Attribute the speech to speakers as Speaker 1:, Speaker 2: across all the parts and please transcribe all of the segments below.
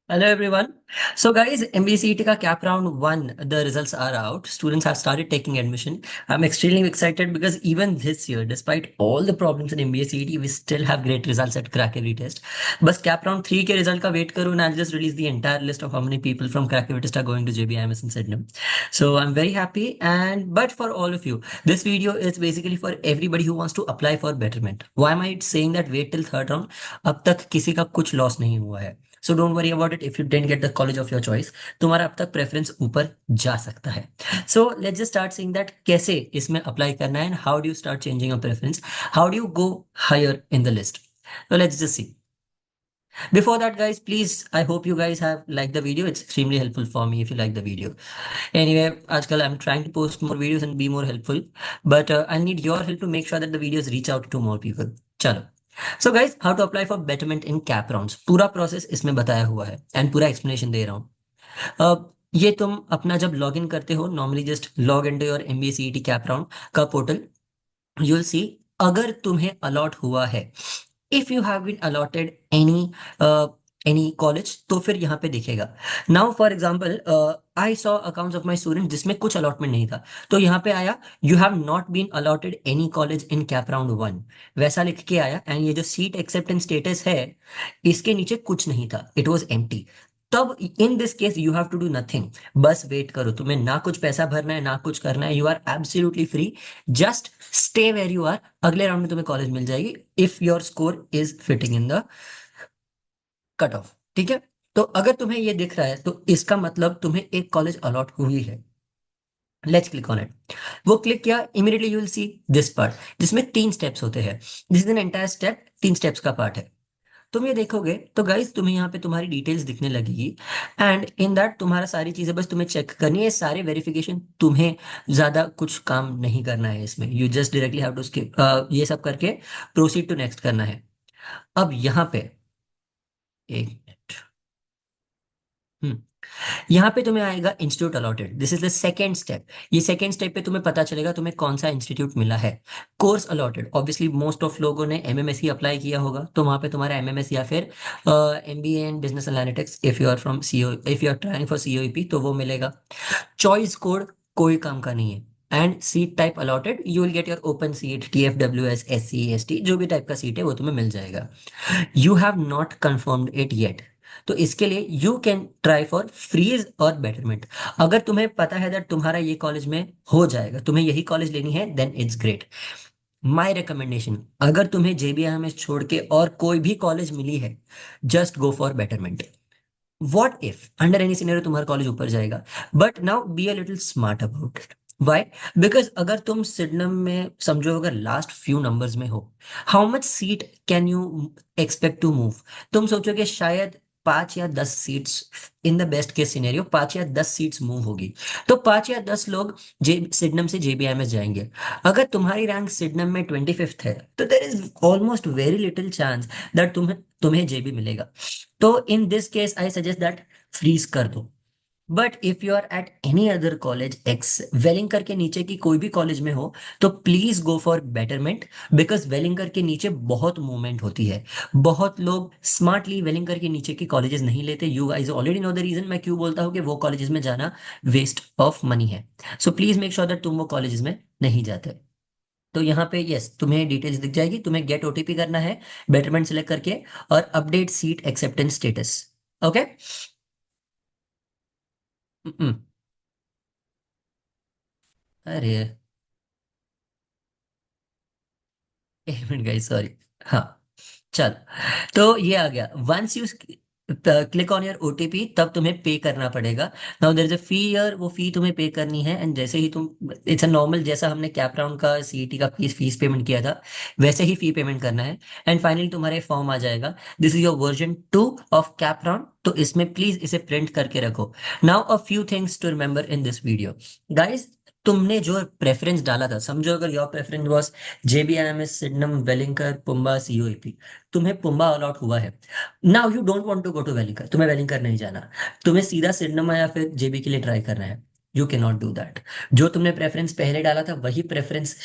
Speaker 1: Hello everyone. So guys, MBCET का cap round 1, the results are out. Students have started taking admission. I'm extremely excited because even this year, despite all the problems in MBCET, we still have great results at crack every test. बस cap round 3 के result का wait करो and I'll just release the entire list of how many people from crack every test are going to JBIMS in Sydenham. So I'm very happy, and but for all of you, this video is basically for everybody who wants to apply for betterment. Why am I saying that wait till third round? अब तक किसी का कुछ loss नहीं हुआ है. So don't worry about it if you didn't get the college of your choice. तुम्हारा अब तक प्रेफरेंस ऊपर जा सकता है. So let's just start seeing that कैसे इसमें अप्लाई करना है and how do you start changing your preference, how do you go higher in the list. So let's just see. Before that, guys, please, I hope you guys have liked the video. It's extremely helpful for me if you like the video. Anyway, आजकल I'm trying to post more videos and be more helpful, but I need your help to make sure that the videos reach out to more people. चलो. So guys, how to apply for betterment in CAP rounds, पूरा process इसमें बताया हुआ है and पूरा explanation दे रहा हूँ. अब ये तुम अपना जब लॉग इन करते हो, normally just log in to your MBA CET CAP round का पोर्टल. यू विल सी, अगर तुम्हें अलॉट हुआ है, if you have been allotted any college, तो फिर यहाँ पे दिखेगा. Now for example, I saw accounts of my student जिसमें कुछ अलॉटमेंट नहीं था, तो यहाँ पे आया you have not been allotted any college in CAP round 1, वैसा लिख के आया. एंड ये जो सीट एक्सेप्टेंस स्टेटस है, इसके नीचे कुछ नहीं था, इट वॉज एम्प्टी. तब in this case you have to do nothing. बस वेट करो, तुम्हें ना कुछ पैसा भरना है ना कुछ करना है, you are absolutely free. Just stay where you are. अगले राउंड में तुम्हें कॉलेज मिल जाएगी if your score is fitting in the cut off. ठीक है. तो अगर तुम्हें ये दिख रहा है तो इसका मतलब तुम्हें एक कॉलेज अलॉट हुई है. Let's click on it. वो क्लिक किया, immediately you will see this part जिसमें 3 स्टेप्स होते हैं. This is an entire step, 3 steps का पार्ट है. तुम ये देखोगे तो गाइस, तुम्हें यहाँ पे तुम्हारी डिटेल्स दिखने लगेगी. एंड इन दैट तुम्हारा सारी चीजें बस तुम्हें चेक करनी है, सारे वेरिफिकेशन. तुम्हें ज्यादा कुछ काम नहीं करना है इसमें. You just directly have to skip ये सब करके प्रोसीड टू नेक्स्ट करना है. अब यहाँ पे एक मिनट. हम्म. यहाँ पे तुम्हें आएगा institute allotted. This is the second step. ये सेकेंड स्टेप पे तुम्हें पता चलेगा तुम्हें कौन सा इंस्टीट्यूट मिला है. Course allotted, obviously most of लोगों ने MMSE अप्लाई किया होगा, तो वहां पे तुम्हारा MMS या फिर MBA in business analytics, if you are from CO, if you are trying for COEP, तो वो मिलेगा. चॉइस कोड कोई काम का नहीं है. And seat type allotted, you will get your open seat, TFWS, SC ST, जो भी टाइप का सीट है वो तुम्हें मिल जाएगा. You have not confirmed it yet, तो इसके लिए you can try for freeze और बेटरमेंट. अगर तुम्हें पता है दैट तुम्हारा ये कॉलेज में हो जाएगा, तुम्हें यही कॉलेज लेनी है, then it's great. My recommendation, अगर तुम्हें JBIMS छोड़ के और कोई भी कॉलेज मिली है, just go for betterment. What if under any scenario तुम्हारा कॉलेज ऊपर जाएगा, but now be a little smart about it. Why? Because अगर तुम सिडनम में समझो, अगर लास्ट फ्यू नंबर्स में हो, how much seat can you expect to move. तुम सोचो कि शायद 5 या 10 seats, in the best case scenario 5 या 10 सीट्स मूव होगी, तो 5 या 10 लोग जे सिडनम से JBIMS जाएंगे. अगर तुम्हारी रैंक सिडनम में 25th है, तो there is almost very little chance that तुम्हें तुम्हें JB मिलेगा. तो in this case I suggest that freeze कर दो. But if you are at any other college x, Welingkar के नीचे की कोई भी कॉलेज में हो, तो please go for betterment. Because Welingkar के नीचे बहुत मूवमेंट होती है. बहुत लोग स्मार्टली वेलिंगर के नीचे की कॉलेजेस नहीं लेते. You guys already know the reason मैं क्यों बोलता हूँ कि वो कॉलेजेस में जाना वेस्ट ऑफ मनी है. So please make sure that तुम वो कॉलेजेस में नहीं जाते. तो यहाँ पे यस, तुम्हें डिटेल्स दिख जाएगी. तुम्हें गेट OTP करना है बेटरमेंट सेलेक्ट करके, और update seat acceptance status. Okay. अरे, एक मिनट गाइस, सॉरी. हाँ, चल. तो ये आ गया. Once you click on your OTP, तब तुम्हें पे करना पड़ेगा. Now there is a fee here, वो फी तुम्हें पे करनी है. एंड जैसे ही तुम, इट्स अ नॉर्मल, जैसा हमने कैप राउंड का CET का फीस पेमेंट किया था, वैसे ही फी पेमेंट करना है. एंड फाइनली तुम्हारे फॉर्म आ जाएगा. This is your version 2 of CAP round, तो इसमें प्लीज इसे प्रिंट करके रखो. Now a few things to remember in this video. Guys, तुमने जो प्रेफरेंस डाला था, समझो अगर your preference was JBIMS, Sydenham, Welingkar, PUMBA, COEP, तुम्हें पुम्बा अलॉट हुआ है. Now you don't want to go to Welingkar, तुम्हें वेलिंकर नहीं जाना, तुम्हें सीधा सिडनम या फिर JB के लिए ट्राई करना है. You can not do that. जो तुमने प्रेफरेंस पहले डाला था, वही प्रेफरेंस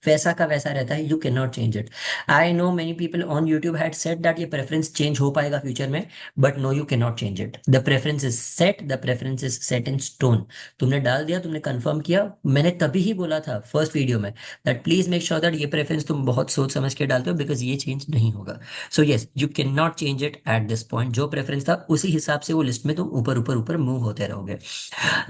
Speaker 1: वैसा का वैसा रहता है, you can not change it. I know many people on YouTube had said that ये प्रेफरेंस चेंज हो पाएगा फ्यूचर में, but no, you can not change it. The preference is set, the preference is set in stone. तुमने डाल दिया, तुमने confirm किया। मैंने तभी ही बोला था फर्स्ट वीडियो में that please make sure that ये प्रेफरेंस तुम बहुत सोच समझ के डालते हो, बिकॉज ये चेंज नहीं होगा। So yes, you can not change it at this point. जो प्रेफरेंस था उसी हिसाब से वो लिस्ट में तुम ऊपर ऊपर ऊपर मूव होते रहोगे।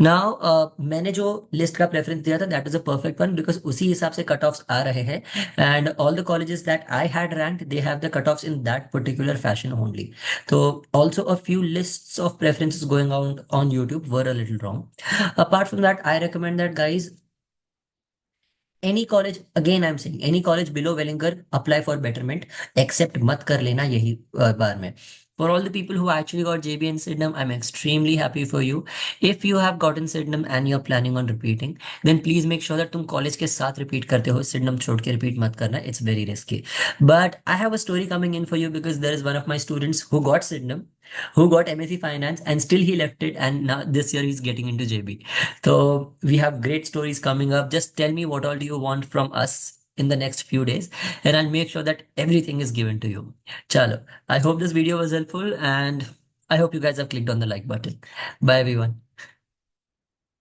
Speaker 1: नाउ मैंने जो लिस्ट का प्रेफरेंस दिया था that is a perfect one, because उसी हिसाब से कट ऑफ्स आ रहे हैं, and all the colleges that I had ranked they have the cut offs in that particular fashion only. तो also a few lists of preferences going on YouTube were a little wrong. Apart from that, I recommend that guys, any college, again I'm saying any college below Wellinger, apply for betterment, except मत कर लेना यही बार में। For all the people who actually got JB and Sydenham, I'm extremely happy for you. If you have gotten Sydenham and you're planning on repeating, then please make sure that तुम college के साथ repeat करते हो, Sydenham छोड़ के repeat मत करना, it's very risky. But I have a story coming in for you, because there is one of my students who got Sydenham, who got MSc Finance, and still he left it, and now this year he's getting into JB. So we have great stories coming up. Just tell me what all do you want from us in the next few days, and I'll make sure that everything is given to you. Chalo. I hope this video was helpful, and I hope you guys have clicked on the like button. Bye everyone.